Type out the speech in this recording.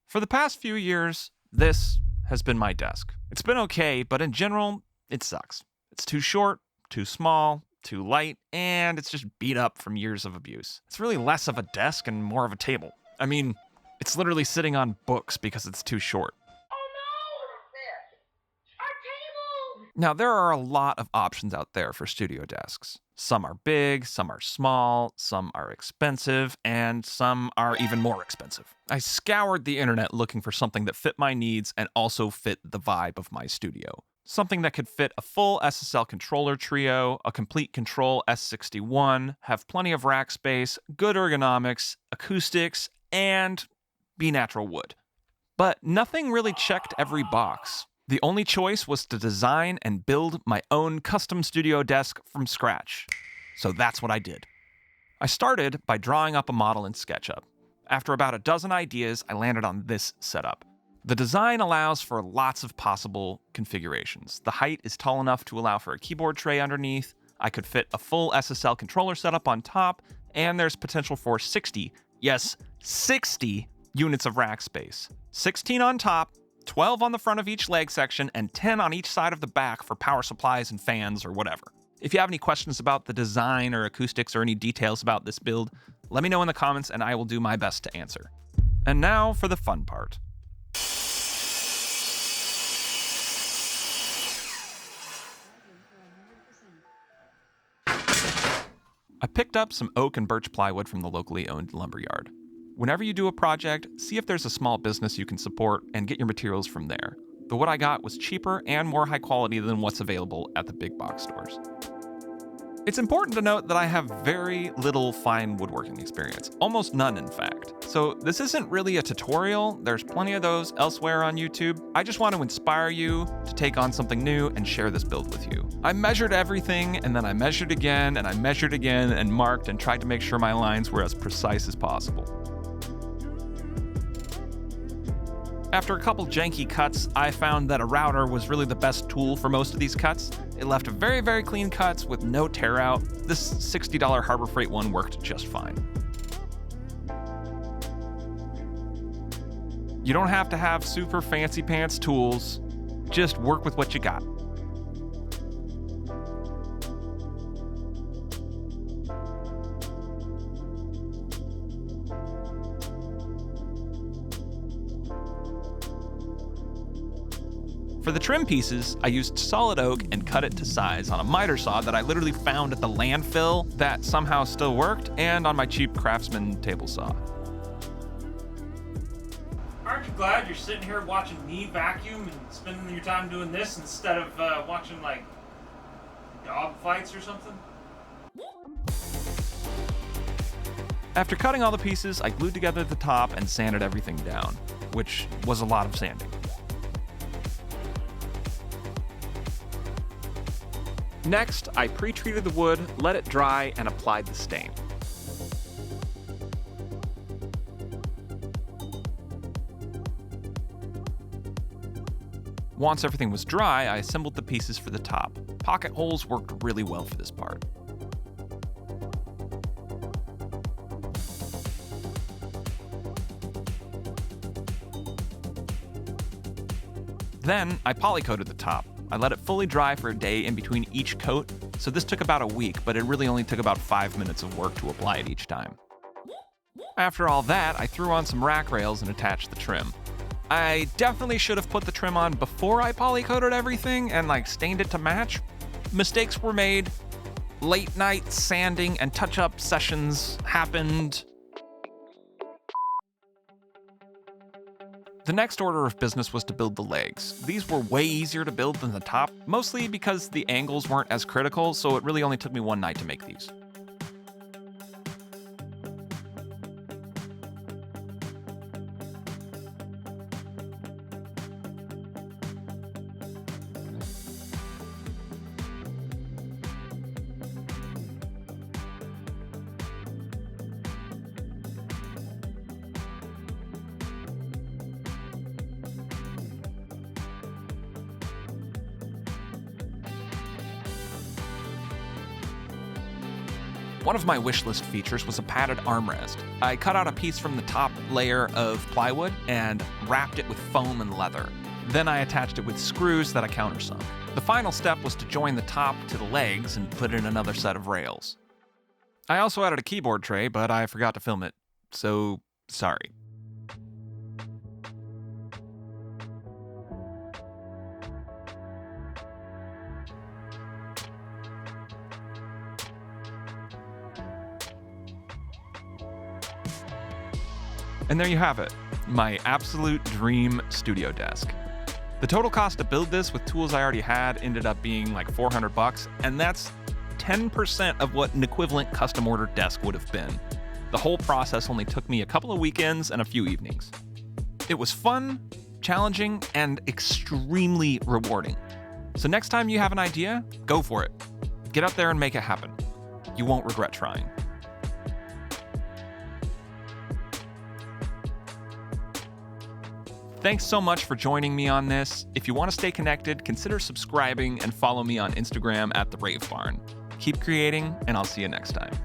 For the past few years, this has been my desk. It's been okay, but in general, it sucks. It's too short, too small, too light, and it's just beat up from years of abuse. It's really less of a desk and more of a table. I mean, it's literally sitting on books because it's too short. Now, there are a lot of options out there for studio desks. Some are big, some are small, some are expensive, and some are even more expensive. I scoured the internet looking for something that fit my needs and also fit the vibe of my studio. Something that could fit a full SSL controller trio, a complete Control S61, have plenty of rack space, good ergonomics, acoustics, and be natural wood. But nothing really checked every box. The only choice was to design and build my own custom studio desk from scratch. So that's what I did. I started by drawing up a model in SketchUp. After about a dozen ideas, I landed on this setup. The design allows for lots of possible configurations. The height is tall enough to allow for a keyboard tray underneath. I could fit a full SSL controller setup on top, and there's potential for 60, yes, 60 units of rack space. 16 on top, 12 on the front of each leg section, and 10 on each side of the back for power supplies and fans or whatever. If you have any questions about the design or acoustics or any details about this build, let me know in the comments and I will do my best to answer. And now for the fun part. I picked up some oak and birch plywood from the locally owned lumberyard. Whenever you do a project, see if there's a small business you can support and get your materials from there. The wood I got was cheaper and more high quality than what's available at the big box stores. It's important to note that I have very little fine woodworking experience, almost none in fact. So this isn't really a tutorial, there's plenty of those elsewhere on YouTube. I just want to inspire you to take on something new and share this build with you. I measured everything, and then I measured again, and I measured again, and marked and tried to make sure my lines were as precise as possible. After a couple janky cuts, I found that a router was really the best tool for most of these cuts. It left very, very clean cuts with no tear out. This $60 Harbor Freight one worked just fine. You don't have to have super fancy pants tools, just work with what you got. For the trim pieces, I used solid oak and cut it to size on a miter saw that I literally found at the landfill that somehow still worked, and on my cheap Craftsman table saw. Aren't you glad you're sitting here watching me vacuum and spending your time doing this instead of watching like dog fights or something? After cutting all the pieces, I glued together the top and sanded everything down, which was a lot of sanding. Next, I pre-treated the wood, let it dry, and applied the stain. Once everything was dry, I assembled the pieces for the top. Pocket holes worked really well for this part. Then, I polycoated the top. I let it fully dry for a day in between each coat, so this took about a week, but it really only took about 5 minutes of work to apply it each time. After all that, I threw on some rack rails and attached the trim. I definitely should have put the trim on before I polycoated everything and stained it to match. Mistakes were made. Late night sanding and touch-up sessions happened. The next order of business was to build the legs. These were way easier to build than the top, mostly because the angles weren't as critical, so it really only took me one night to make these. One of my wishlist features was a padded armrest. I cut out a piece from the top layer of plywood and wrapped it with foam and leather. Then I attached it with screws that I countersunk. The final step was to join the top to the legs and put in another set of rails. I also added a keyboard tray, but I forgot to film it, so sorry. And there you have it, my absolute dream studio desk. The total cost to build this with tools I already had ended up being like $400, and that's 10% of what an equivalent custom ordered desk would have been. The whole process only took me a couple of weekends and a few evenings. It was fun, challenging, and extremely rewarding. So next time you have an idea, go for it. Get out there and make it happen. You won't regret trying. Thanks so much for joining me on this. If you want to stay connected, consider subscribing and follow me on Instagram at The Rave Barn. Keep creating, and I'll see you next time.